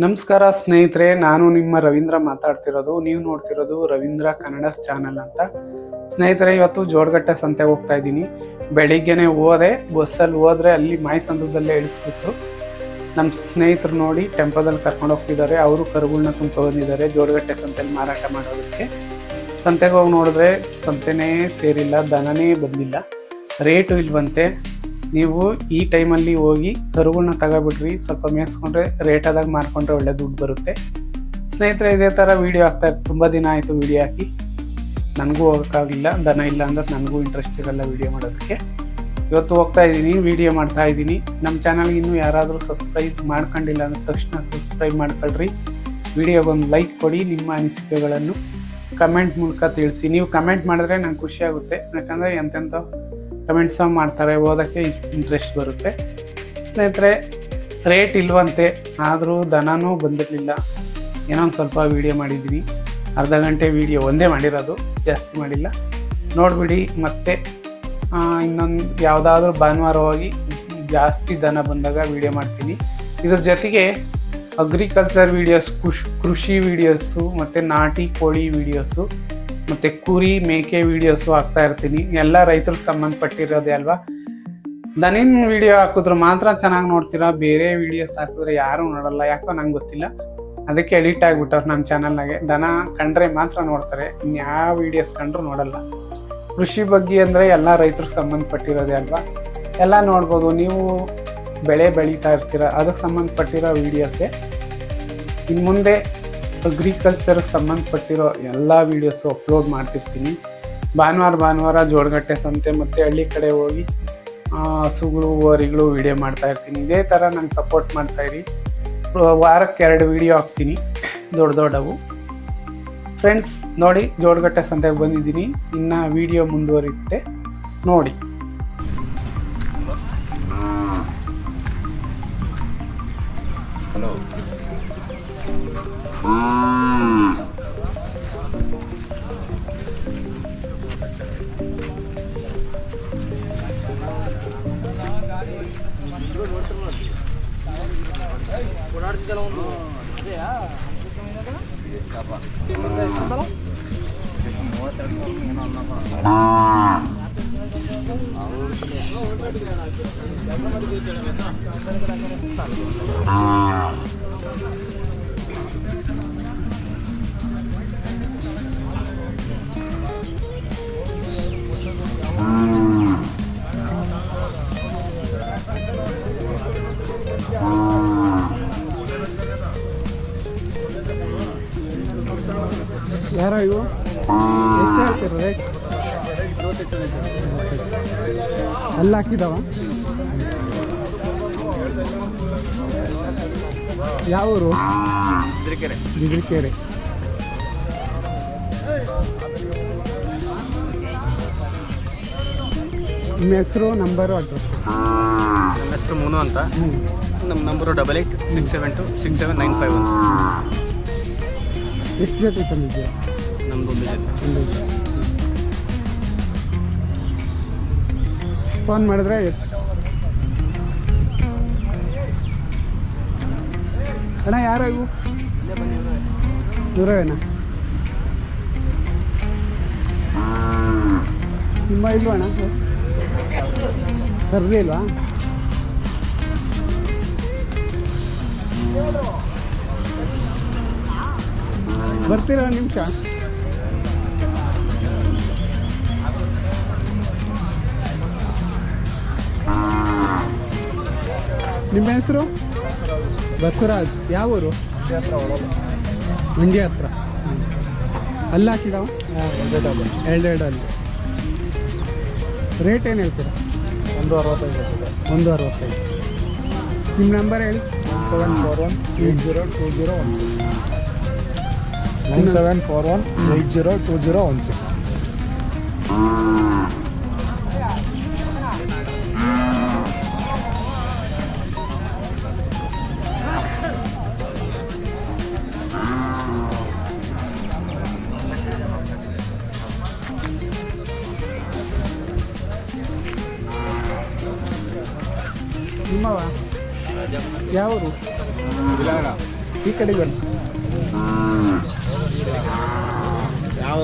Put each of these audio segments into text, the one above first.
ನಮಸ್ಕಾರ ಸ್ನೇಹಿತರೆ, ನಾನು ನಿಮ್ಮ ರವೀಂದ್ರ ಮಾತಾಡ್ತಿರೋದು. ನೀವು ನೋಡ್ತಿರೋದು ರವೀಂದ್ರ ಕನ್ನಡ ಚಾನಲ್ ಅಂತ. ಸ್ನೇಹಿತರೆ, ಇವತ್ತು ಜೋಡಗಟ್ಟೆ ಸಂತೆಗೆ ಹೋಗ್ತಾ ಇದ್ದೀನಿ. ಬೆಳಿಗ್ಗೆನೆ ಹೋದೆ, ಬಸ್ಸಲ್ಲಿ ಹೋದ್ರೆ ಅಲ್ಲಿ ಮಾಯಸಂದ್ರದಲ್ಲೇ ಇಳಿಸ್ಬಿಟ್ಟು ನಮ್ಮ ಸ್ನೇಹಿತರು ನೋಡಿ ಟೆಂಪೋದಲ್ಲಿ ಕರ್ಕೊಂಡು ಹೋಗ್ತಿದ್ದಾರೆ. ಅವರು ಕರುಗಳನ್ನ ತುಂಬ್ಕೊಂಡಿದ್ದಾರೆ ಜೋಡಗಟ್ಟೆ ಸಂತೆಯಲ್ಲಿ ಮಾರಾಟ ಮಾಡೋದಕ್ಕೆ. ಸಂತೆಗೆ ಹೋಗಿ ನೋಡಿದ್ರೆ ಸಂತೆನೇ ಸೇರಿಲ್ಲ, ದನನೇ ಬಂದಿಲ್ಲ, ರೇಟು ಇಲ್ವಂತೆ. ನೀವು ಈ ಟೈಮಲ್ಲಿ ಹೋಗಿ ಕರುಗಳನ್ನ ತಗೋಬಿಟ್ರಿ, ಸ್ವಲ್ಪ ಮೇಯಿಸ್ಕೊಂಡ್ರೆ ರೇಟ್ ಆದಾಗ ಮಾರ್ಕೊಂಡ್ರೆ ಒಳ್ಳೆ ದುಡ್ಡು ಬರುತ್ತೆ. ಸ್ನೇಹಿತರೆ, ಇದೇ ಥರ ವೀಡಿಯೋ ಹಾಕ್ತಾ ತುಂಬ ದಿನ ಆಯಿತು ವೀಡಿಯೋ ಹಾಕಿ. ನನಗೂ ಹೋಗೋಕ್ಕಾಗಲಿಲ್ಲ, ದನ ಇಲ್ಲ ಅಂದ್ರೆ ನನಗೂ ಇಂಟ್ರೆಸ್ಟ್ ಇರಲ್ಲ ವೀಡಿಯೋ ಮಾಡೋದಕ್ಕೆ. ಇವತ್ತು ಹೋಗ್ತಾ ಇದ್ದೀನಿ, ವೀಡಿಯೋ ಮಾಡ್ತಾ ಇದ್ದೀನಿ. ನಮ್ಮ ಚಾನಲ್ಗೆ ಇನ್ನೂ ಯಾರಾದರೂ ಸಬ್ಸ್ಕ್ರೈಬ್ ಮಾಡ್ಕೊಂಡಿಲ್ಲ ಅಂದ್ರೆ ತಕ್ಷಣ ಸಬ್ಸ್ಕ್ರೈಬ್ ಮಾಡ್ಕೊಳ್ರಿ. ವಿಡಿಯೋಗೊಂದು ಲೈಕ್ ಕೊಡಿ, ನಿಮ್ಮ ಅನಿಸಿಕೆಗಳನ್ನು ಕಮೆಂಟ್ ಮೂಲಕ ತಿಳಿಸಿ. ನೀವು ಕಮೆಂಟ್ ಮಾಡಿದ್ರೆ ನಂಗೆ ಖುಷಿ ಆಗುತ್ತೆ, ಯಾಕಂದರೆ ಎಂತೆಂಥ ಕಮೆಂಟ್ಸ ಮಾಡ್ತಾರೆ, ಓದೋಕ್ಕೆ ಇಂಟ್ರೆಸ್ಟ್ ಬರುತ್ತೆ. ಸ್ನೇಹಿತರೆ, ರೇಟ್ ಇಲ್ವಂತೆ, ಆದರೂ ದನನೂ ಬಂದಿರಲಿಲ್ಲ. ಏನೋ ಒಂದು ಸ್ವಲ್ಪ ವೀಡಿಯೋ ಮಾಡಿದ್ದೀನಿ, ಅರ್ಧ ಗಂಟೆ ವೀಡಿಯೋ ಒಂದೇ ಮಾಡಿರೋದು, ಜಾಸ್ತಿ ಮಾಡಿಲ್ಲ. ನೋಡಿಬಿಡಿ. ಮತ್ತೆ ಇನ್ನೊಂದು ಯಾವುದಾದ್ರೂ ಭಾನುವಾರ ಹೋಗಿ ಜಾಸ್ತಿ ದನ ಬಂದಾಗ ವೀಡಿಯೋ ಮಾಡ್ತೀನಿ. ಇದ್ರ ಜೊತೆಗೆ ಅಗ್ರಿಕಲ್ಚರ್ ವೀಡಿಯೋಸ್, ಕೃಷಿ ವೀಡಿಯೋಸು ಮತ್ತು ನಾಟಿ ಕೋಳಿ ವೀಡಿಯೋಸು ಮತ್ತು ಕುರಿ ಮೇಕೆ ವೀಡಿಯೋಸು ಹಾಕ್ತಾ ಇರ್ತೀನಿ. ಎಲ್ಲ ರೈತರಿಗೆ ಸಂಬಂಧಪಟ್ಟಿರೋದೇ ಅಲ್ವಾ. ದನಿನ ವೀಡಿಯೋ ಹಾಕಿದ್ರು ಮಾತ್ರ ಚೆನ್ನಾಗಿ ನೋಡ್ತೀರಾ, ಬೇರೆ ವೀಡಿಯೋಸ್ ಹಾಕಿದ್ರೆ ಯಾರೂ ನೋಡಲ್ಲ, ಯಾಕೋ ನಂಗೆ ಗೊತ್ತಿಲ್ಲ. ಅದಕ್ಕೆ ಎಡಿಟ್ ಆಗಿಬಿಟ್ಟವ್ರು ನಮ್ಮ ಚಾನಲ್ನಾಗೆ. ದನ ಕಂಡ್ರೆ ಮಾತ್ರ ನೋಡ್ತಾರೆ, ಇನ್ಯಾವ ವೀಡಿಯೋಸ್ ಕಂಡ್ರು ನೋಡಲ್ಲ. ಕೃಷಿ ಬಗ್ಗೆ ಅಂದರೆ ಎಲ್ಲ ರೈತರಿಗೆ ಸಂಬಂಧಪಟ್ಟಿರೋದೇ ಅಲ್ವಾ, ಎಲ್ಲ ನೋಡ್ಬೋದು. ನೀವು ಬೆಳೆ ಬೆಳೀತಾ ಇರ್ತೀರ, ಅದಕ್ಕೆ ಸಂಬಂಧಪಟ್ಟಿರೋ ವೀಡಿಯೋಸೇ. ಇನ್ನು ಮುಂದೆ ಅಗ್ರಿಕಲ್ಚರ್ಗೆ ಸಂಬಂಧಪಟ್ಟಿರೋ ಎಲ್ಲ ವೀಡಿಯೋಸು ಅಪ್ಲೋಡ್ ಮಾಡ್ತಿರ್ತೀನಿ. ಭಾನುವಾರ ಜೋಡಗಟ್ಟೆ ಸಂತೆ ಮತ್ತು ಹಳ್ಳಿ ಕಡೆ ಹೋಗಿ ಹಸುಗಳು ಓರಿಗಳು ವೀಡಿಯೋ ಮಾಡ್ತಾ ಇರ್ತೀನಿ. ಇದೇ ಥರ ನಂಗೆ ಸಪೋರ್ಟ್ ಮಾಡ್ತಾಯಿರಿ. ವಾರಕ್ಕೆ 2 ವೀಡಿಯೋ ಹಾಕ್ತೀನಿ, ದೊಡ್ಡವು. ಫ್ರೆಂಡ್ಸ್ ನೋಡಿ, ಜೋಡಗಟ್ಟೆ ಸಂತೆಗೆ ಬಂದಿದ್ದೀನಿ. ಇನ್ನು ವೀಡಿಯೋ ಮುಂದುವರಿಯುತ್ತೆ, ನೋಡಿ. ಹಲೋ, ಯಾರೋ ಇವು ಎಷ್ಟು ಹೇಳ್ತೀರ ರೇಟ್? ಅಲ್ಲ ಹಾಕಿದವ? ಯಾವ ಊರು? ಬಿದ್ರಿಕೆರೆ. ನಿಮ್ಮ ಹೆಸರು, ನಂಬರು, ಅಡ್ರೆಸ್? ನನ್ನ ಹೆಸರು ಮೋನು ಅಂತ. ನಮ್ಮ ನಂಬರು 8867267951. ಎಷ್ಟು ಜೊತೆ ತಂದಿದ್ದೀಯ? ನಮ್ಮದು ಒಂದು ಜೊತೆ. ಫೋನ್ ಮಾಡಿದ್ರೆ ಅಣ್ಣ ಯಾರೋ ಇವು? ಇವರೇನಾ? ನಿಮ್ಮ ಇಲ್ವಾ ಅಣ್ಣ? ಕರ್ದೇ ಇಲ್ವಾ? ಬರ್ತೀರಾ ಒಂದು ನಿಮಿಷ? ನಿಮ್ಮ ಹೆಸರು? ಬಸವರಾಜ್. ಯಾವ ಊರು? ಮಂಡ್ಯ ಹತ್ರ. ಅಲ್ಲಿ ಹಾಕಿದಾವ? 2 ಅಲ್ಲಿ. ರೇಟ್ ಏನು ಹೇಳ್ತೀರಾ? 165. ನಿಮ್ಮ ನಂಬರ್ ಹೇಳಿ. 9741802016. ನಿಮ್ಮವ? ಯಾವ ಊರು? ಈ ಕಡೆಗೆ ಬನ್ನಿ. ಯಾವ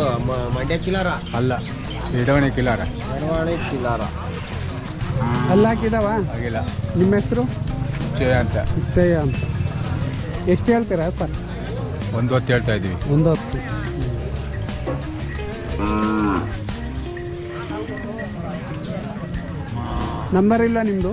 ಮಂಡ್ಯ ಕಿಲಾರ ಅಲ್ಲ, ಎಡವಣೆ ಕಿಲಾರ. ಮೆರವಣಿ ಕಿಲಾರ ಅಲ್ಲಿ ಹಾಕಿದಾವ. ಆಗಿಲ್ಲ. ನಿಮ್ಮ ಹೆಸರು? ಜಯ ಅಂತ. ಜಯ ಅಂತ. ಎಷ್ಟು ಹೇಳ್ತೀರಾ ಅಪ್ಪ? 1 ಹೊತ್ತು ಹೇಳ್ತಾ ಇದ್ದೀವಿ. 1 ಹೊತ್ತು. ನಂಬರ್ ಇಲ್ಲ ನಿಮ್ಮದು?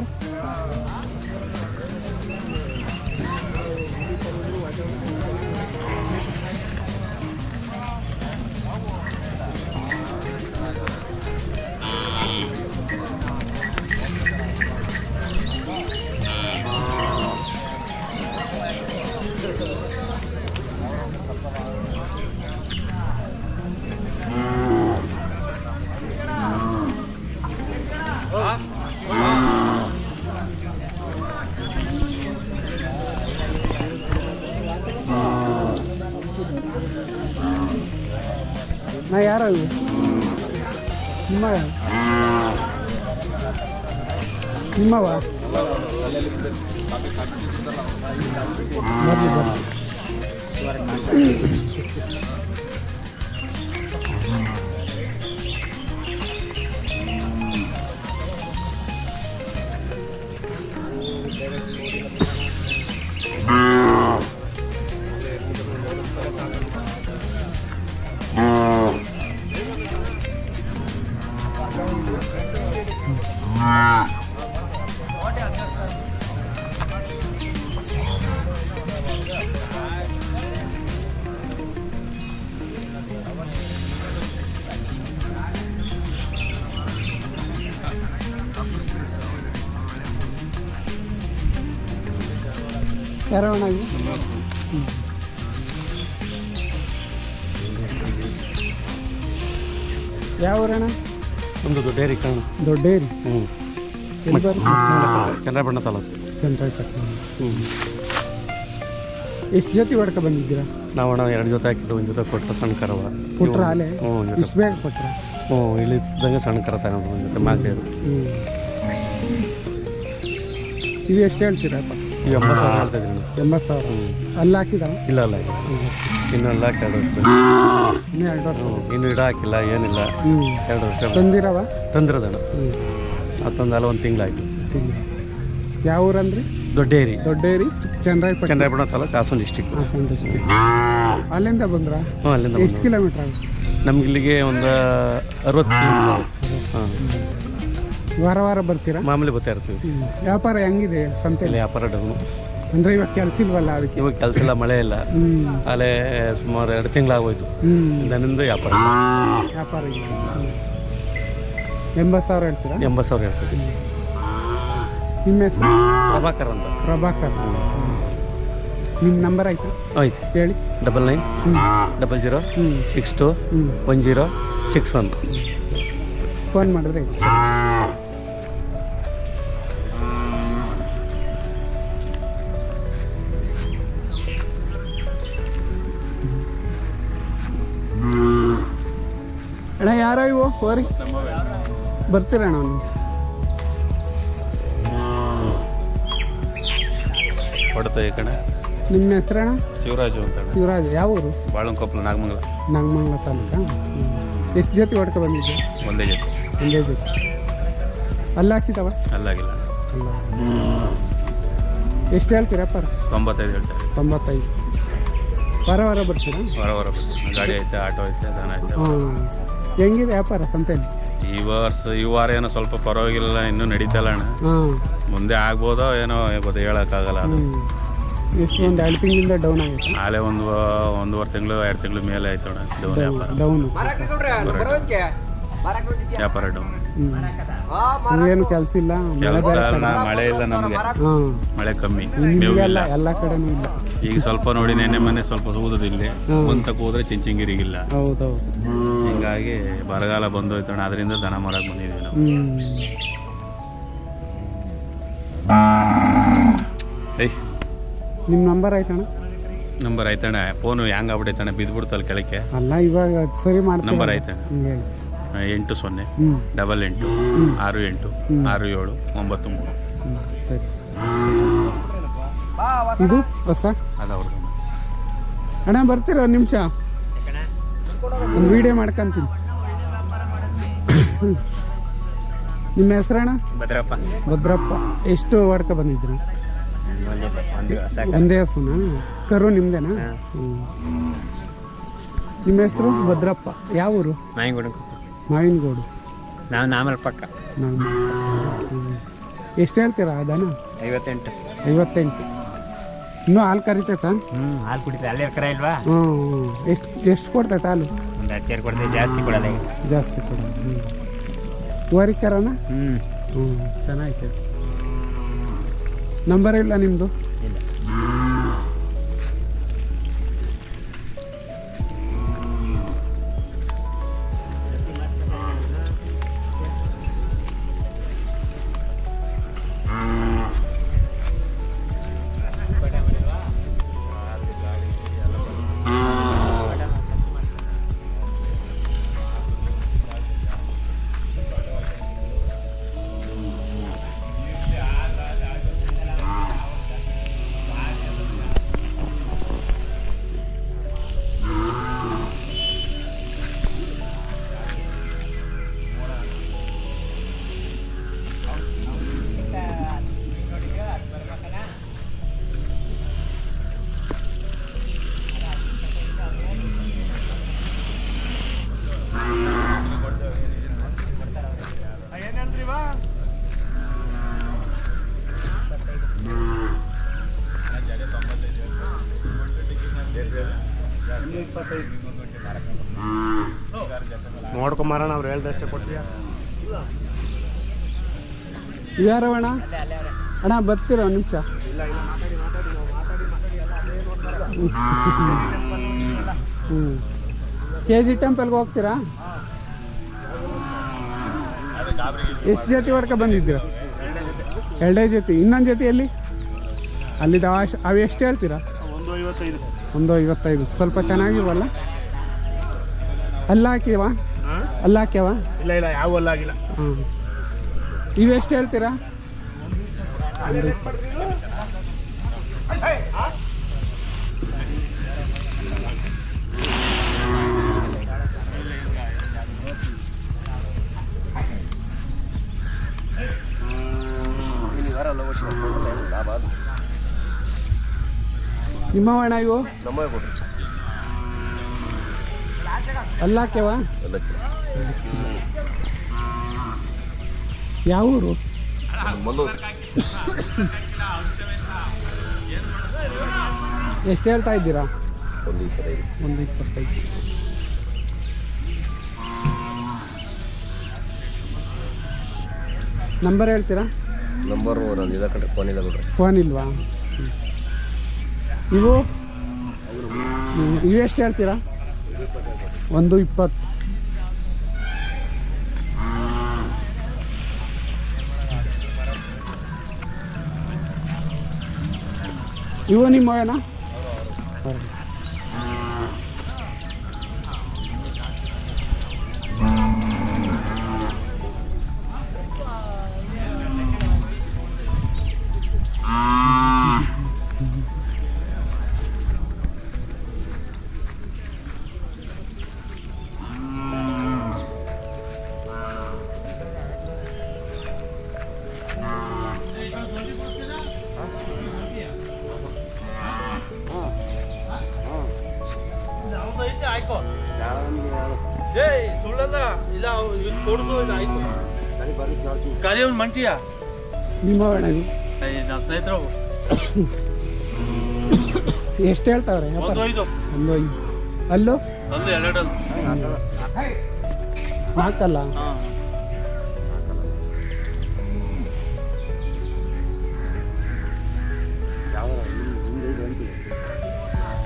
ನಾ ಯಾರು ನಿಮ್ಮವ ಬರ್ಲಿ ಬರ್ಲಿ. ಯಾರವಣ ಯಾವ ಊರಣ್ಣ? ಒಂದು ದೊಡ್ಡೇರಿ ಕಾಣ. ದೊಡ್ಡೇರಿ. ಚಂದ್ರಪಟ್ಟಣ ತಾಲೂಕು. ಚಂದ್ರಪಟ್ಟಣ. ಎಷ್ಟು ಜೊತೆ ಹೊಡ್ಕ ಬಂದಿದ್ದೀರಾ? ನಾವು 2 ಜೊತೆ ಹಾಕಿದ್ದು, 1 ಜೊತೆ ಕೊಟ್ಟರೆ ಸಣ್ಣ ಕರವ. ಕೊಟ್ರ ಅಲೆ ಇಷ್ಟು ಬೇಗ ಕೊಟ್ರ? ಇಳಿಸಿದಂಗೆ ಸಣ್ಣ ಕರ ತಗೊಂಡು 1 ಜೊತೆ ಮಾಗಲಿರು. ಇದು ಎಷ್ಟು ಹೇಳ್ತೀರಪ್ಪ? ಈಗ 80,000 ಹೇಳ್ತಾ ಇದ್ದೀನಿ. 80,000. ಅಲ್ಲಿ ಹಾಕಿದಾವ? ಇಲ್ಲ ಇನ್ನೂ ಎಲ್ಲ 2 ವರ್ಷ. ಇನ್ನೂ 2 ವರ್ಷ. ಇನ್ನೂ ಇಡ ಹಾಕಿಲ್ಲ, ಏನಿಲ್ಲ. 2 ವರ್ಷ ತಂದಿರವ? ತಂದಿರೋದಣ್ಣ. ತಂದಲ್ಲ 1 ತಿಂಗಳಾಯ್ತು. ಯಾವ ಊರಂದ್ರಿ? ದೊಡ್ಡೇರಿ. ದೊಡ್ಡೇರಿ, ಚಂದ್ರಪಟ್ಟಣ ತಾಲೂಕು, ಹಾಸನ ಡಿಸ್ಟಿಕ್. ಹಾಸನ ಡಿಸ್ಟಿಕ್. ಅಲ್ಲಿಂದ ಬಂದ್ರ? ಅಲ್ಲಿಂದ. ಎಷ್ಟು ಕಿಲೋಮೀಟ್ರ್ ಆಗುತ್ತೆ? ನಮ್ಗೆ ಇಲ್ಲಿಗೆ ಒಂದು 60 ಕಿಲೋಮೀಟರ್. ಹಾಂ. ವಾರ ಬರ್ತೀರಾ? ಮಾಮೂಲಿ ಬರ್ತಾ ಇರ್ತೀವಿ. ವ್ಯಾಪಾರ ಹೆಂಗಿದೆ ಸಂತೆಯಲ್ಲಿ? ವ್ಯಾಪಾರ ಡೌನು. ಅಂದರೆ ಇವಾಗ ಕೆಲಸ ಇಲ್ವಲ್ಲ ಅದಕ್ಕೆ? ಇವಾಗ ಕೆಲಸ ಇಲ್ಲ, ಮಳೆ ಇಲ್ಲ. ಅಲ್ಲೇ ಸುಮಾರು 2 ತಿಂಗಳಾಗೋಯ್ತು. ನನ್ನಿಂದ ವ್ಯಾಪಾರ ಇಲ್ಲ. 80,000 ಹೇಳ್ತೀರಾ? 80,000 ಹೇಳ್ತೀವಿ. ನಿಮ್ಮ ಹೆಸರು? ಪ್ರಭಾಕರ್ ಅಂತ. ಪ್ರಭಾಕರ್. ನಿಮ್ಮ ನಂಬರ್ ಆಯ್ತಾ? ಆಯ್ತು ಹೇಳಿ. 99 00 62 1061. ಫೋನ್ ಮಾಡಿದ್ರೆ ಅಣ್ಣ. ಯಾರೋ ಇವು ಹೋರಿ ಬರ್ತೀರಣ್ಣ? ಅವನು ಹೊಡ್ತಾ ಈ ಕಡೆ. ನಿಮ್ಮ ಹೆಸರಣ್ಣ? ಶಿವರಾಜು ಅಂತ. ಶಿವರಾಜ್. ಯಾವ ಊರು? ಬಾಳಂಕೊಪ್ಪಲು, ನಾಗಮಂಗಲ. ನಾಗಮಂಗಲ ತಾಲೂಕಾ. ಎಷ್ಟು ಜೊತೆ ಹೊಡ್ಕ ಬಂದಿದ್ದೆ? ಒಂದೇ ಜೊತೆ. ಅಲ್ಲಿ ಹಾಕಿದವ? ಅಲ್ಲಾಗಿಲ್ಲ. ಎಷ್ಟು ಹೇಳ್ತೀರಪ್ಪ? 95 ಹೇಳ್ತಾರೆ. 95. ವಾರ ಬರ್ತೀರಾ? ವಾರ ಗಾಡಿ ಐತೆ, ಆಟೋ ಐತೆ, ದನ ಐತೆ. ಹೆಂಗಿದೆ ವ್ಯಾಪಾರ ಸಂತೆಯಲ್ಲಿ? ಈ ವಾರ ಏನೋ ಸ್ವಲ್ಪ ಪರವಾಗಿಲ್ಲ, ಇನ್ನೂ ನಡೀತಲ್ಲ ಅಣ್ಣ. ಮುಂದೆ ಆಗ್ಬೋದೋ ಏನೋ ಗೊತ್ತು, ಹೇಳೋಕ್ಕಾಗಲ್ಲ. ಅದು ಎಷ್ಟು ಒಂದು 2 ತಿಂಗಳಿಂದ ಡೌನ್ ಆಗುತ್ತೆ? ಆಲೇ 1.5 ತಿಂಗಳು 2 ತಿಂಗಳು ಮೇಲೆ ಆಯ್ತು ಅಣ್ಣ. ಡೌನ್ ವ್ಯಾಪಾರ ಡೌನ್. ಏನು ಕೆಲಸ ಇಲ್ಲ, ಮಳೆ ಇಲ್ಲ ನಮಗೆ. ಮಳೆ ಕಮ್ಮಿ, ಎಲ್ಲ ಕಡೆನೂ ಇಲ್ಲ. ಈಗ ಸ್ವಲ್ಪ ನೋಡಿ, ನೆನ್ನೆ ಮನೆ ಸ್ವಲ್ಪ ಸೂದದ ಇಲ್ಲಿ ಒಂದಕ್ಕೆ ಹೋದ್ರೆ ಚಿಂಚಿಂಗಿರಿಗಿಲ್ಲ. ಹೌದೌದು. ಹಿಂಗಾಗಿ ಬರಗಾಲ ಬಂದೋಯ್ತಣ್ಣ, ಅದರಿಂದ ದನ ಮಾರಕ್ಕೆ ಬಂದಿದ್ದೀವಿ ನಾವು. ನಿಮ್ಮ ನಂಬರ್ ಆಯ್ತಣ್ಣ? ನಂಬರ್ ಆಯ್ತಣ್ಣ. ಫೋನು ಹ್ಯಾಂಗ್ ಆಗ್ಬಿಟ್ಟೈತಣ್ಣ, ಬಿದ್ದುಬಿಡ್ತಲ್ಲ ಕೆಳಕ್ಕೆ. ಅಲ್ಲ ಇವಾಗ ಸರಿ ಮಾಡ್ತೀನಿ. ನಂಬರ್ ಆಯ್ತಣ್ಣ. 80 88 68 67 93. ಸರಿ. ಇದು ಹೊಸ ಅದವ್ರದ್ದು. ಅಣ್ಣ ಬರ್ತೀರ ಒಂದು ನಿಮಿಷ, ಒಂದು ವಿಡಿಯೋ ಮಾಡ್ಕೊಂತೀನಿ. ನಿಮ್ಮ ಹೆಸರಣ್ಣ? ಭದ್ರಪ್ಪ. ಭದ್ರಪ್ಪ. ಎಷ್ಟು ಹೊಡ್ಕ ಬಂದಿದ್ರು? ಒಂದೇ ಹಸುನಾ? ಕರು ನಿಮ್ದೇನಾ? ನಿಮ್ಮ ಹೆಸರು? ಭದ್ರಪ್ಪ. ಯಾವ ಊರು? ಮಾವಿನಗೋಡು. ನಾವು ನಾಮಲ್ ಪಕ್ಕ. ಎಷ್ಟು ಹೇಳ್ತೀರಾ ಅದನ್ನ? 58. 58. ಇನ್ನೂ ಹಾಲು ಕರಿತೈತಾ? ಹಾಲು ಕುಡಿತದೆ. ಅಲ್ಲೇ ಕರ ಇಲ್ವಾ? ಎಷ್ಟು ಕೊಡ್ತೈತೆ ಹಾಲು? ಒಂದು 10 ಕೇರ್ ಕೊಡ್ತೇವೆ, ಜಾಸ್ತಿ ಕೊಡಲ್ಲ ಈಗ. ಜಾಸ್ತಿ ಕೊಡೋದು. ಓರಿ ಕರನ? ಚೆನ್ನಾಗೈತೆ. ನಂಬರ್ ಇಲ್ಲ ನಿಮ್ಮದು? ಇಲ್ಲ. ನೋಡ್ಕೊಂಬಾರಣ, ಅವ್ರು ಹೇಳ್ದಷ್ಟೇ ಕೊಡ್ತೀಯ. ಯಾರವಣ? ಅಣ್ಣ ಬರ್ತೀರ ಒಂದು ನಿಮಿಷ? KG ಟೆಂಪಲ್ಗೆ ಹೋಗ್ತೀರಾ? ಎಷ್ಟು ಜೊತೆ ಹೊಡ್ಕ ಬಂದಿದ್ದೀರಾ? 2 ಜೊತೆ. ಇನ್ನೊಂದು ಜೊತೆಯಲ್ಲಿ ಅಲ್ಲಿದ್ದ ಅವು ಎಷ್ಟು ಹೇಳ್ತೀರಾ? 155. ಸ್ವಲ್ಪ ಚೆನ್ನಾಗಿವಲ್ಲ? ಅಲ್ಲ ಹಾಕಿವ? ಅಲ್ಲ ಹಾಕ್ಯವ? ಇಲ್ಲ ಇಲ್ಲ, ಯಾವ ಅಲ್ಲ ಆಗಿಲ್ಲ. ಇವು ಎಷ್ಟು ಹೇಳ್ತೀರಾ? ನಿಮ್ಮವಣ್ಣ ಇವು? ಅಲ್ಲ ಹಾಕ್ಯವ? ಯಾವ ಊರು? ಎಷ್ಟು ಹೇಳ್ತಾ ಇದ್ದೀರಾ? 125. ನಂಬರ್ ಹೇಳ್ತೀರಾ? ನಂಬರು ನಂದಿದೆ ಕಡೆ, ಫೋನ್ ಇಲ್ಲ ಬಿಡ್ರಿ. ಫೋನ್ ಇಲ್ವಾ? ಇವು ಎಷ್ಟು ಹೇಳ್ತೀರಾ? 120. ಇವು ನಿಮ್ಮವೇನಾ? ಮಂಟಿಯ ನಿಮ್ಮವಣ್ಣ ಇವು? ಸ್ನೇಹಿತರು ಎಷ್ಟು ಹೇಳ್ತಾವ್ರೆ? 1.5. 1.5. ಅಲ್ಲೂ? ಅಲ್ಲಿ 2. ನಾಲ್ಕಲ್ಲ?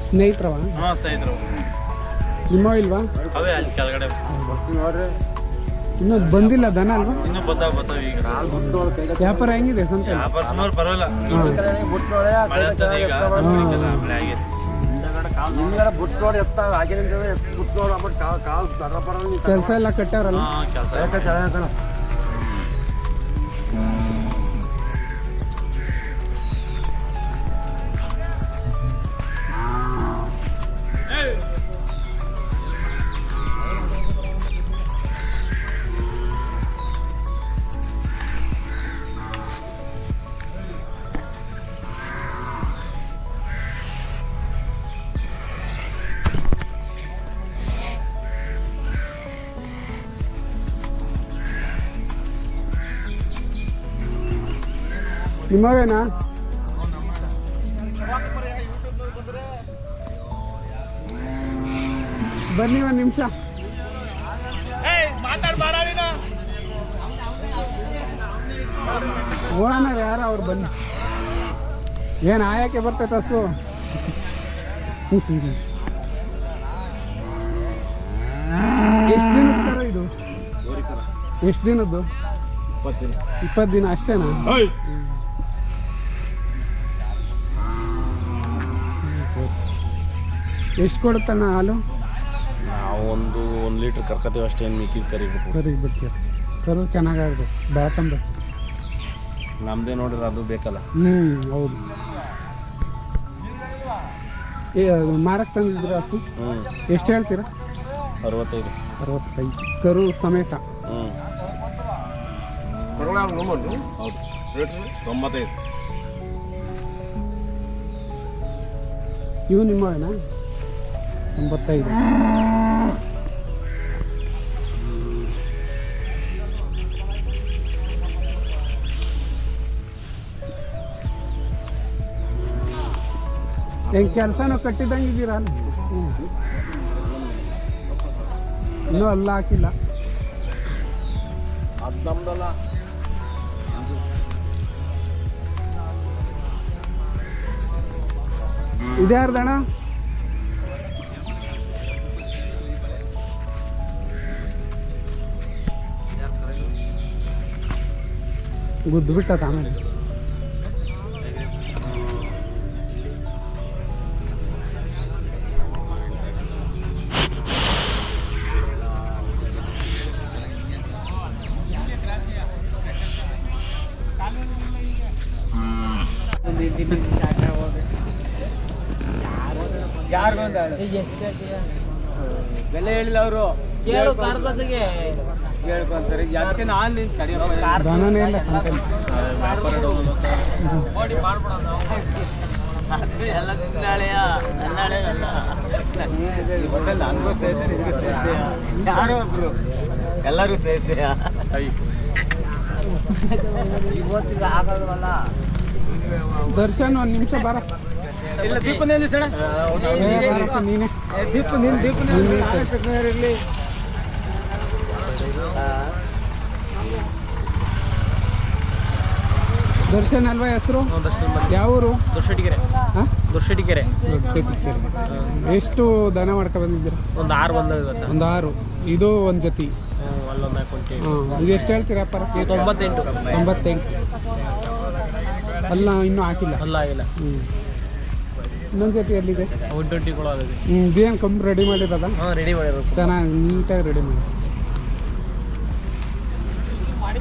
ಸ್ನೇಹಿತರವ? ಸ್ನೇಹಿತರು. ನಿಮ್ಮ ಇಲ್ವಾ? ಅವೇ ಅಲ್ಲಿ ಕೆಳಗಡೆ ಇನ್ನೂ ಬಂದಿಲ್ಲ ದನ ಅಲ್ವಾ? ಇನ್ನೂ ಬರ್ತಾವ ಈಗ. ವ್ಯಾಪಾರ ಹೆಂಗಿದೆ ಸಂತೆ? ವ್ಯಾಪಾರ ಸುಮಾರು ಪರವಾಗಿಲ್ಲ. ಮಳೆ ಅಂತದೆ ಈಗ, ಮಳೆ ಆಗೈತೆ. ಕೆಲಸ ಎಲ್ಲ ಕಟ್ಟಾರಲ್ಲ? ಕೆಲಸ ನಿಮ್ಮವೇನಾ? ಬನ್ನಿ ಒಂದು ನಿಮಿಷ. ಓನರ್ ಯಾರ ಅವ್ರು ಬನ್ನಿ. ಏನು ಆಯಕ್ಕೆ ಬರ್ತೈತೆ ಹಸು? ಎಷ್ಟು ದಿನದ ಕರ ಇದು? ಎಷ್ಟು ದಿನದ್ದು? 20 ದಿನ ಅಷ್ಟೇನಾ? ಎಷ್ಟು ಕೊಡುತ್ತಣ್ಣ ಹಾಲು? ನಾವು ಒಂದು ಲೀಟ್ರ್ ಕರ್ಕತೀವಿ ಅಷ್ಟೇ, ಏನು ಮಿಕ್ಕಿದ ಕರಿಬೇಕು. ಕರಿಗೆ ಬಿಡ್ತೀವಿ. ಕರು ಚೆನ್ನಾಗಾಗ್ಬೇಕು, ಬೆಳ್ಕೊಂಬೇಕು. ನಮ್ಮದೇ ನೋಡಿದ್ರೆ ಅದು ಬೇಕಲ್ಲ. ಹೌದು. ಮಾರಕ್ಕೆ ತಂದಿದ್ದೀರಾ ಹಸು? ಎಷ್ಟು ಹೇಳ್ತೀರಾ? 65. ಕರು ಸಮೇತ. ಹೌದು. 95. ಇವು ನಿಮ್ಮವೇನಾ? 95. ಹೆಂಗೆ ಕೆಲಸನೂ ಕಟ್ಟಿದಂಗೆ ಇದ್ದೀರಾ? ಇನ್ನೂ ಅಲ್ಲ ಹಾಕಿಲ್ಲ. ಅದು ನಮ್ದಲ್ಲ. ಇದ್ಯಾರ್ದಣ್ಣ? ಗುದ್ದು ಬಿಟ್ಟದ ಆಮೇಲೆ. ಯಾರಿಗೊಂದು ಬೆಲೆ ಹೇಳಿಲ್ಲ ಅವರು. ಹೇಳ್ಕೊಂತಾರೆ ಅದಕ್ಕೆ ನಾನು ನಿನ್ ದನನೇ ಇಲ್ಲ ಎಲ್ಲ ನಿಂದಾಳೆಯ ನನಗೂ ಸೇರಿದೆ, ನಿನಗೂ ಸೇರಿದೆಯ, ಯಾರೋ ಒಬ್ರು ಎಲ್ಲರಿಗೂ ಸೇರಿದೆಯಾ? ಇವತ್ತಿಗೆ ಆಗೋದಲ್ಲ. ದರ್ಶನ್ ಒಂದು ನಿಮಿಷ ಬರ. ಇಲ್ಲ ದೀಪ ನಿಲ್ಲಿಸೋಣ. ನೀನೆ ದೀಪ ಇರಲಿ. ದರ್ಶನ್ ಅಲ್ವಾ ಹೆಸರು? ಯಾವೂರು? ದೊಡ್ಡಕೆರೆ. ಹಾಂ, ದೊಡ್ಡಕೆರೆ. ಎಷ್ಟು ದನ ಮಾಡ್ಕೊ ಬಂದಿದ್ದೀರಾ? ಒಂದು 6 ಬಂದವು ಇವತ್ತು. ಒಂದು 6. ಇದು ಒಂದು ಜೊತೆ. ಅಲ್ಲೊಂದು ಹಾಕೊಂಟಿ. ಇದು ಎಷ್ಟು ಹೇಳ್ತೀರಪ್ಪ? 98. ಅಲ್ಲ ಇನ್ನೂ ಹಾಕಿಲ್ಲ. ಅಲ್ಲ ಆಗಿಲ್ಲ. ಇನ್ನೊಂದು ಜೊತೆ ಎಲ್ಲಿದೆ? 120 ಆಗಿದೆ. ಇದೇನು ಕಮ್ಮಿ ರೆಡಿ ಮಾಡಿರೋದ? ಹಾಂ, ರೆಡಿ ಮಾಡಿರೋದು. ಚೆನ್ನಾಗಿ ನೀಟಾಗಿ ರೆಡಿ ಮಾಡಿ.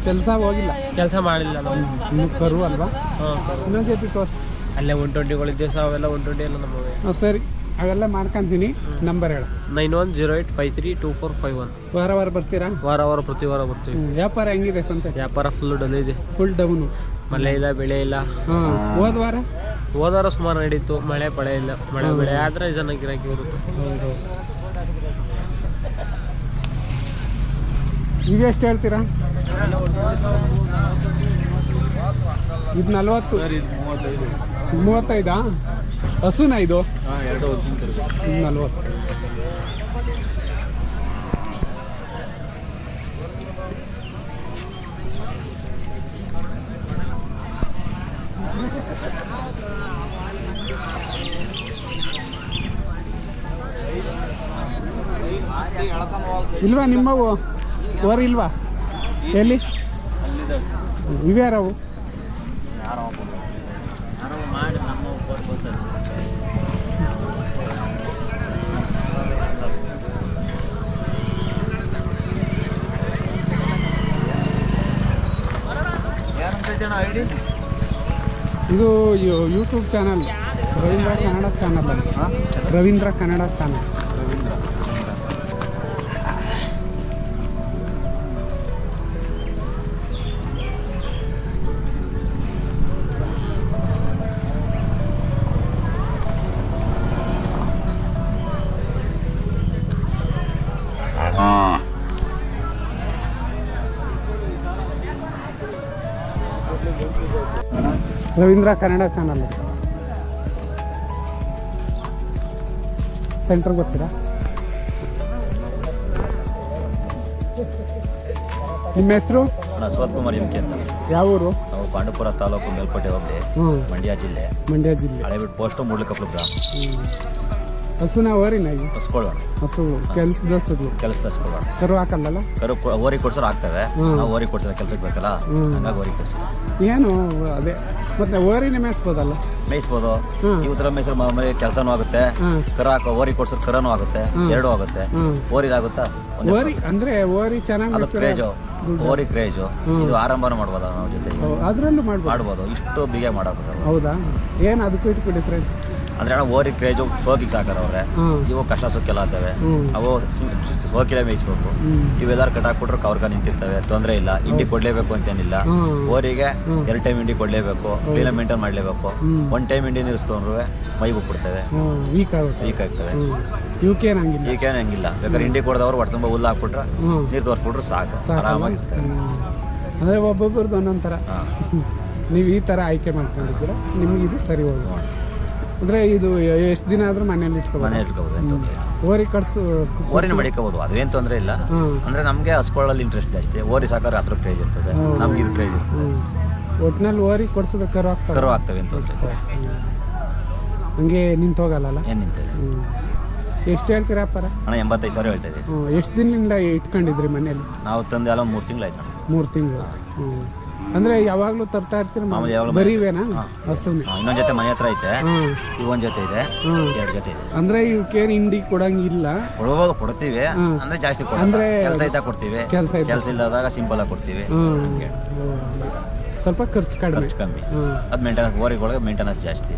ಕೆಲಸ ಹೋಗಿಲ್ಲ? ಕೆಲಸ ಮಾಡಿಲ್ಲ ನಾವು. ಇನ್ನು ಕರು ಅಲ್ವಾ? ಹಾಂ, ಇನ್ನೊಂದು ಜೊತೆ ತೋರಿಸಿ. ಅಲ್ಲೇ 120 ಇದ್ದೇವೆ. ಅವೆಲ್ಲ 120 ಎಲ್ಲ ನಮ್ಮವೆ. ಹಾಂ ಸರಿ, ಅವೆಲ್ಲ ಮಾಡ್ಕೊಂತೀನಿ. ನಂಬರ್ ಹೇಳು. 9108532451. ವಾರ ಬರ್ತೀರಾ? ವಾರ ಪ್ರತಿ ವಾರ ಬರ್ತೀವಿ. ವ್ಯಾಪಾರ ಹೆಂಗಿದೆ ಸಂತೆ? ವ್ಯಾಪಾರ ಫುಲ್ ಡಲ್ ಇದೆ. Full down. ಮಳೆ ಇಲ್ಲ, ಬೆಳೆ ಇಲ್ಲ. ಹಾಂ, ಹೋದ ವಾರ ಸುಮಾರು ನಡೀತು. ಮಳೆ ಬೆಳೆ ಇಲ್ಲ. ಮಳೆ ಬೆಳೆ ಆದರೆ ಜನ ಗಿರಾಕಿ ಬರುತ್ತೆ. ಹೌದು. ಈಗ ಎಷ್ಟು ಹೇಳ್ತೀರಾ? ಇದು 40. 35. ಹಸುನಾ ಇದು? 2 ಹಸಿನ ಕರು. 40. ಇಲ್ವಾ ನಿಮ್ಮವು? ಓರ್ ಇಲ್ವಾ? ಎಲ್ಲಿ ಇವ್ಯಾರವು? ಇದು YouTube channel, Ravindra Kannada channel ಅಲ್ಲಿ. Ravindra Kannada channel. Ravindra Kannada channel centre ಗೊತ್ತೀರಾ? ನಿಮ್ಮ ಹೆಸರು? ಶಿವಕುಮಾರ್ ಎಂ ಕೆ ಅಂತ. ಯಾವ ಊರು? ನಾವು ಪಾಂಡವಪುರ ತಾಲೂಕು ಮೇಲ್ಕೋಟೆ ಹೋಬಳಿ, ಮಂಡ್ಯ ಜಿಲ್ಲೆ. ಮಂಡ್ಯ ಜಿಲ್ಲೆ. ಹಳೆಬೀಡು ಪೋಸ್ಟ್ ಮೂಡ್ಲಿಕಪ್ಪ ಗ್ರಾಮ. ಹಸುನ ಓರಿನಾಗಿ ಹಸ್ಕೊಳ್ಳೋಣ, ಹಸು ಕೆಲಸದ ಹಸುಗಳು. ಕೆಲಸದ ಹಸ್ಕೊಳ್ಳೋಣ. ಕರು ಹಾಕಲ್ಲಲ್ಲ? ಕರು ಓರಿ ಕೊಡ್ಸೋರು ಆಗ್ತವೆ. ನಾವು ಓರಿ ಕೊಡ್ಸೋದು ಕೆಲ್ಸಕ್ಕೆ ಬೇಕಲ್ಲ, ಹಂಗಾಗಿ ಓರಿ ಕೊಡ್ಸೋದು. ಏನು ಅದೇ ಮತ್ತೆ ಓರಿನೇ ಮೇಯಿಸ್ಬೋದಲ್ಲ? ಮೇಯಿಸ್ಬೋದು. ಈ ಥರ ಮೇಯಿಸೋ ಕೆಲಸನೂ ಆಗುತ್ತೆ. ಕರು ಹಾಕೋ ಓರಿ ಕೊಡ್ಸೋರು ಕರನೂ ಆಗುತ್ತೆ, ಎರಡೂ ಆಗುತ್ತೆ. ಓರಿದಾಗುತ್ತಾ? ಓರಿ ಅಂದ್ರೆ ಓರಿ ಚೆನ್ನಾಗಿ ಅದು ಕ್ರೇಜು, ಓರಿ ಕ್ರೇಜು. ಇದು ಆರಂಭನೂ ಮಾಡ್ಬೋದ ನಾವು ಜೊತೆ, ಅದ್ರಲ್ಲೂ ಮಾಡ್ಬೋದು. ಇಷ್ಟು ಬಿಗೆ ಮಾಡೋದು. ಹೌದಾ? ಏನು ಅದಕ್ಕೂ ಇದಕ್ಕೂ ಡಿಫ್ರೆನ್ಸ್? ಅಂದ್ರೆ ಅಣ್ಣ ಓರಿ ಕ್ರೇಜು ಸೋಕಿಗೆ ಸಾಕಾರವ್ರೆ. ಇವು ಕಷ್ಟ ಸುಕ್ಕೆಲ್ಲ ಆಗ್ತವೆ. ಅವು ಸೋಕಿಲೆ ಮೇಯಿಸ್ಬೇಕು. ಇವೆಲ್ಲರೂ ಕಟ್ಟಾಕ್ಬಿಟ್ರೆ ಕವ್ರಗ ನಿಂತಿರ್ತವೆ, ತೊಂದರೆ ಇಲ್ಲ. ಹಿಂಡಿ ಕೊಡ್ಲೇಬೇಕು ಅಂತೇನಿಲ್ಲ. ಓರಿಗೆ 2 ಟೈಮ್ ಹಿಂಡಿ ಕೊಡ್ಲೇಬೇಕು, ಕ್ಲೀನ್ ಮೇಂಟೈನ್ ಮಾಡ್ಲೇಬೇಕು. 1 ಟೈಮ್ ಹಿಂಡಿ ನಿಲ್ಲಿಸ್ಕೊಂಡ್ರು ಮೈ ಬಿಟ್ಬಿಡ್ತವೆ, ವೀಕ್ ಆಗ್ತವೆ. ಇವಕ್ಕೇನು ಹಂಗಿಲ್ಲ. ಬೇಕಾದ್ರೆ ಹಿಂಡಿ ಕೊಡ್ದವ್ರು ಹೊಟ್ಟೆ ತುಂಬ ಹುಲ್ಲು ಹಾಕ್ಬಿಟ್ರೆ ನೀರು ತೋರಿಸ್ಬಿಟ್ರೆ ಸಾಕು, ಆರಾಮಾಗಿರ್ತವೆ. ಅಂದ್ರೆ ಒಬ್ಬೊಬ್ಬರದ್ದು ಒಂದೊಂದು ಥರ. ನೀವು ಈ ಥರ ಆಯ್ಕೆ ಮಾಡ್ಕೊಂಡಿದ್ದೀರಾ, ನಿಮ್ಗೆ ಇದು ಸರಿ ಹೋಗುತ್ತೆ. ಅಂದ್ರೆ ಇದು ಎಷ್ಟು ದಿನ ಆದ್ರೂ ಮನೇಲಿ ಇಟ್ಕೋಬೋದು. ಓರಿ ಕಟ್ಸು ಓರಿನ ಮಡಿಕೋಬೋದು, ಅದೇನು ತೊಂದರೆ ಇಲ್ಲ. ಅಂದ್ರೆ ನಮಗೆ ಹಸ್ಕೊಳ್ಳಲ್ಲಿ ಇಂಟ್ರೆಸ್ಟ್ ಜಾಸ್ತಿ. ಓರಿ ಸಾಕಾರ ಅದ್ರ ಕ್ರೇಜ್ ಇರ್ತದೆ, ನಮ್ಗೆ ಇದು ಕ್ರೇಜ್ ಇರ್ತದೆ. ಒಟ್ಟಿನಲ್ಲಿ ಓರಿ ಕೊಡ್ಸೋದು ಕರು ಆಗ್ತವೆ ಅಂತ ಹಂಗೆ ನಿಂತು ಹೋಗಲ್ಲ? ಏನು ನಿಂತಿದೆ. ಎಷ್ಟು ಹೇಳ್ತೀರಾ ಅಪ್ಪಾರ? ಅಣ್ಣ 85,000 ಹೇಳ್ತಾ ಇದ್ದೀವಿ. ಎಷ್ಟು ದಿನದಿಂದ ಇಟ್ಕೊಂಡಿದ್ರಿ ಮನೇಲಿ? ನಾವು ತಂದು ಎಲ್ಲ 3 ತಿಂಗಳಾಯ್ತು. 3 ತಿಂಗಳು. ಅಂದ್ರೆ ಯಾವಾಗ್ಲೂ ತರ್ತಾ ಇರ್ತೀರಿ? ಬರೀವೇನಾ ಹಸುನೇ? ಇನ್ನೊಂದ್ ಜೊತೆ ಮನೆ ಹತ್ರ ಐತೆ, ಒಂದ್ ಜೊತೆ ಇದೆ, 2 ಜೊತೆ ಇದೆ. ಅಂದ್ರೆ ಇವಕ್ಕೇನು ಹಿಂಡಿ ಕೊಡಂಗಿಲ್ಲ? ಕೊಡ್ತೀವಿ, ಅಂದ್ರೆ ಜಾಸ್ತಿ ಅಂದ್ರೆ ಕೆಲಸ ಇದ್ದಾಗ ಕೊಡ್ತೀವಿ, ಕೆಲಸ ಇಲ್ಲದಾಗ ಸಿಂಪಲ್ ಆಗಿ ಕೊಡ್ತೀವಿ. ಸ್ವಲ್ಪ ಖರ್ಚು ಕಮ್ಮಿ. ಅದು ಮೇಂಟೆನೆನ್ಸ್, ಓರಿಗಳಿಗೆ ಮೇಂಟೆನೆನ್ಸ್ ಜಾಸ್ತಿ,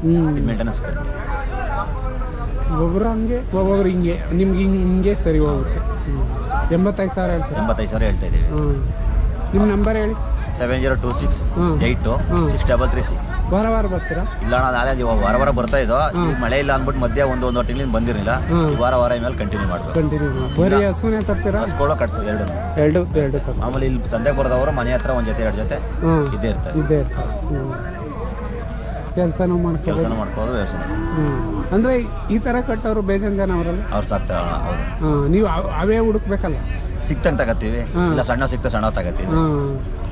ಮೇಂಟೆನೆನ್ಸ್ ಕಮ್ಮಿ. ಒಬ್ಬೊಬ್ರು ಹಂಗೆ, ಒಬ್ಬೊಬ್ರು ಹಿಂಗೆ. ನಿಮ್ಗೆ ಹಿಂಗೆ ಸರಿ ಹೋಗುತ್ತೆ. 85,000 ಹೇಳ್ತಾರೆ? 85,000 ಹೇಳ್ತಾ ಇದೀವಿ. ನಿಮ್ಮ ನಂಬರ್ ಹೇಳಿ. 7026 82 63336. ವಾರ ಬರ್ತೀರಾ? ಇಲ್ಲ ಅಣ್ಣ, ನಾಳೆ ವಾರ ಬರ್ತಾ ಇದ್ದೋ. ಈ ಮಳೆ ಇಲ್ಲ ಅಂದ್ಬಿಟ್ಟು ಮಧ್ಯೆ ಒಂದೂವರೆ ತಿಂಗಳಿಂದ ಬಂದಿರಲಿಲ್ಲ. ವಾರ ಮೇಲೆ ಕಂಟಿನ್ಯೂ ಮಾಡ್ಬೇಕು. ಬರೀ ಹಸುನೇ ತರ್ತೀರಾ? ಹಸ್ಕೊಳ್ಳೋ ಕಟ್ಸೋ ಎರಡು. ಆಮೇಲೆ ಇಲ್ಲಿ ಸಂತೆಗೆ ಬರೋದವರು ಮನೆ ಹತ್ರ 1 ಜೊತೆ 2 ಜೊತೆ ಇದ್ದೇ ಇರ್ತಾರೆ. ಕೆಲಸನೂ ಮಾಡ್ಕೋದು ವ್ಯವಸಾಯ. ಅಂದ್ರೆ ಈ ತರ ಕಟ್ಟೋರು ಬೇಜಾನ್ ಜನ ಅವರಲ್ಲ? ಅವ್ರು ಸಾಕ್ತಾರೆ ಅವರು. ನೀವು ಅವೇ ಹುಡುಕ್ಬೇಕಲ್ಲ? ಸಿಕ್ತಂಗೆ ತಗತ್ತೀವಿ, ಇಲ್ಲ ಸಣ್ಣ ಸಿಕ್ತ ಸಣ್ಣ ತಗತ್ತೀವಿ.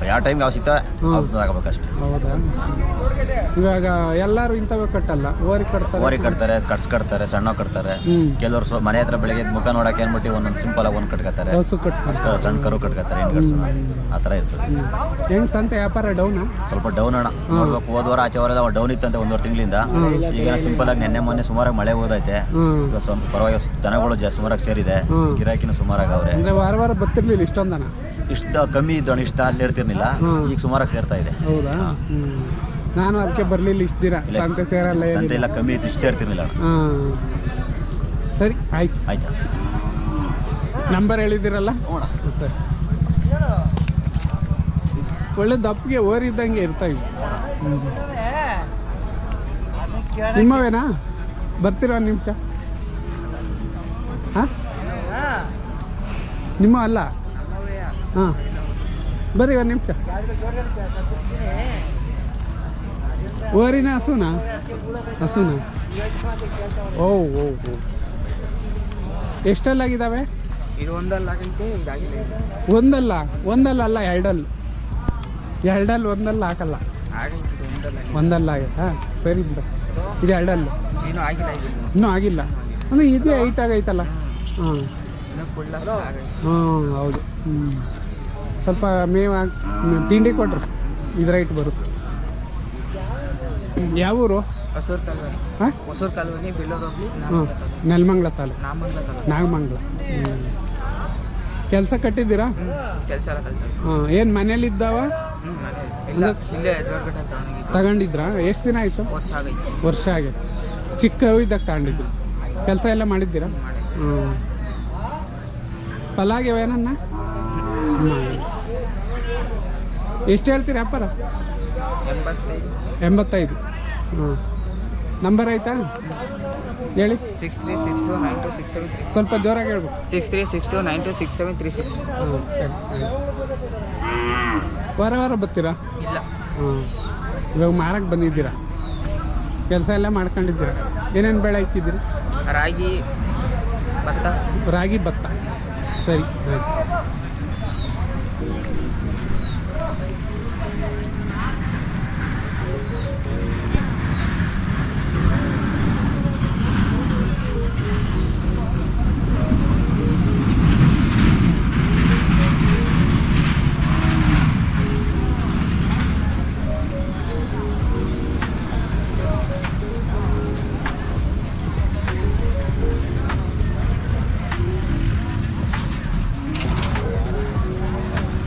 ಯಾವ ಟೈಮ್ ಯಾವ ಸಿಗ್ತಾ ತಗೋಬೇಕಷ್ಟೇ. ಹೌದಾ? ಇವಾಗ ಎಲ್ಲರೂ ಇಂಥವೇ ಕಟ್ಟಲ್ಲ, ಓರಿ ಕಟ್ತಾರೆ, ಕಟ್ಸ್ಕಟ್ತಾರೆ, ಸಣ್ಣ ಕಟ್ತಾರೆ. ಕೆಲವರು ಮನೆ ಹತ್ರ ಬೆಳಗ್ಗೆ ಮುಖ ನೋಡಕ್ಕೆ ಏನ್ಬಿಟ್ಟು ಒಂದೊಂದು ಸಿಂಪಲ್ ಆಗಿ ಕಟ್ಕೊತಾರೆ, ಸಣ್ಣ ಕರು ಕಟ್ಕೊತಾರೆ, ಆ ಥರ ಇರ್ತದೆ. ಹೆಂಗ್ ಸಂತೆ ವ್ಯಾಪಾರ ಡೌನ್? ಸ್ವಲ್ಪ ಡೌನ್ ಅಣ್ಣ. ನೋಡ್ಬೇಕು, ಹೋದ್ವಾರ ಆಚೆ ವಾರ ಡೌನ್ ಇತ್ತಂತೆ 1 ತಿಂಗಳಿಂದ. ಈಗ ಸಿಂಪಲ್ ಆಗಿ ಮೊನ್ನೆ ಸುಮಾರಾಗಿ ಮಳೆ ಹೋದೈತೆ. ಪರವಾಗಿ ದನಗಳು ಸುಮಾರಾಗಿ ಸೇರಿದೆ, ಗಿರಾಕಿನೂ ಸುಮಾರಾಗಿ ಅವ್ರೆ. ವಾರ ಬರ್ತಿರ್ಲಿಲ್ಲ ಇಷ್ಟೊಂದನ? ಇಷ್ಟು ಕಮ್ಮಿ ಇದ್ದವನು ಇಷ್ಟು ದನ ಸೇರ್ತಿರ್ಲಿಲ್ಲ, ಈಗ ಸುಮಾರಾಗಿ ಸೇರ್ತಾ ಇದೆ. ಹೌದಾ? ನಾನು ಅದಕ್ಕೆ ಬರ್ಲಿಲ್ಲ ಇಷ್ಟು ದಿನ. ಸಂತೆ ಸೇರಲ್ಲ, ಸಂತೆ ಎಲ್ಲ ಕಮ್ಮಿ ಇತ್ತು, ಇಷ್ಟು ಸೇರ್ತಿರ್ಲಿಲ್ಲ. ಸರಿ, ಆಯ್ತು. ನಂಬರ್ ಹೇಳಿದ್ದೀರಲ್ಲ? ಸರಿ. ಒಳ್ಳೆ ದಪ್ಪಿಗೆ ಓರಿದ್ದಂಗೆ ಇರ್ತಾವೆ. ನಿಮ್ಮವೇನಾ? ಬರ್ತೀರಾ 1 ನಿಮಿಷ? ಹಾಂ, ನಿಮ್ಮ ಅಲ್ಲ? ಹಾಂ, ಬರ್ರಿ 1 ನಿಮಿಷ. ಓರಿನ ಹಸುನಾ? ಓ ಎಷ್ಟಲ್ಲಾಗಿದ್ದಾವೆ? ಒಂದಲ್ಲ, ಎರಡಲ್ಲ ಒಂದಲ್ಲ ಹಾಕಲ್ಲ. ಒಂದಲ್ಲ ಆಗೈತಾ? ಸರಿ ಬಿಡ. ಇದು 2 ಇನ್ನೂ ಆಗಿಲ್ಲ ಅಂದರೆ ಇದೇ 8 ಆಗೈತಲ್ಲ? ಹಾಂ, ಹೌದು. ಸ್ವಲ್ಪ ಮೇವು ತಿಂಡಿ ಕೊಟ್ರು ಇದ್ರ ರೈಟ್ ಬರುತ್ತೆ. ಯಾವ ಊರು? ನೆಲಮಂಗಲ ತಾಲೂಕು, ನಾಗಮಂಗಲ. ಕೆಲಸ ಕಟ್ಟಿದ್ದೀರಾ? ಏನು ಮನೇಲಿದ್ದಾವ? ತಗೊಂಡಿದ್ರಾ? ಎಷ್ಟು ದಿನ ಆಯಿತು? ವರ್ಷ ಆಗೈತೆ. ಚಿಕ್ಕ ಇದ್ದಾಗ ತಗೊಂಡಿದ್ರು. ಕೆಲಸ ಎಲ್ಲ ಮಾಡಿದ್ದೀರಾ? ಪಲಾಗ್ಯವೇನನ್ನ? ಎಷ್ಟು ಹೇಳ್ತೀರಿ ಅಪ್ಪಾರ? 85. ಹಾಂ, ನಂಬರ್ ಆಯ್ತಾ ಹೇಳಿ. 6362926736. ಸ್ವಲ್ಪ ಜೋರಾಗಿ ಹೇಳ್ಬೇಕು. 6362926736. ಹಾಂ, ಸರಿ. ವಾರ ಬರ್ತೀರಾ? ಇಲ್ಲ. ಹಾಂ, ಇವಾಗ ಮಾರಕ್ಕೆ ಬಂದಿದ್ದೀರಾ, ಕೆಲಸ ಎಲ್ಲ ಮಾಡ್ಕೊಂಡಿದ್ದೀರಾ? ಏನೇನು ಬೆಳೆ ಹಾಕಿದ್ದೀರಿ? ರಾಗಿ ಭತ್ತ. ರಾಗಿ ಭತ್ತ, ಸರಿ ಆಯ್ತು.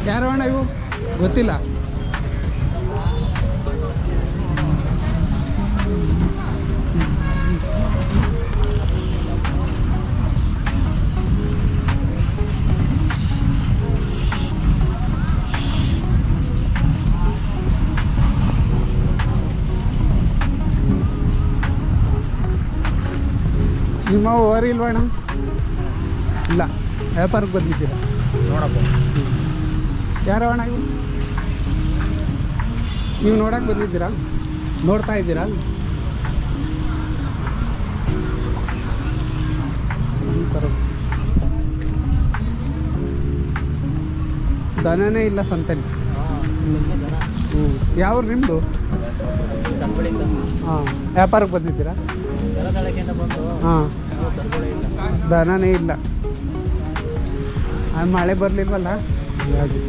ಯಾರು ಅಣ್ಣ ಇವು? ಗೊತ್ತಿಲ್ಲ. ನಿಮ್ಮ ಓರಿ ಇಲ್ವಾ ಅಣ್ಣ? ಇಲ್ಲ, ವ್ಯಾಪಾರಕ್ಕೆ ಬಂದಿದ್ದೀರಾ? ನೋಡಪ್ಪ, ಯಾರೋ ಅಣ್ಣ ಇವು? ನೀವು ನೋಡಕ್ಕೆ ಬಂದಿದ್ದೀರಾ? ನೋಡ್ತಾ ಇದ್ದೀರಾ? ದನನೇ ಇಲ್ಲ ಸಂತೆಲಿ. ಯಾವ ನಿಮ್ಮದು? ಹಾಂ, ವ್ಯಾಪಾರಕ್ಕೆ ಬಂದಿದ್ದೀರಾ? ಹಾಂ, ದನನೇ ಇಲ್ಲ. ಮಳೆ ಬರಲಿಲ್ವಲ್ಲ ಹಾಗಾಗಿ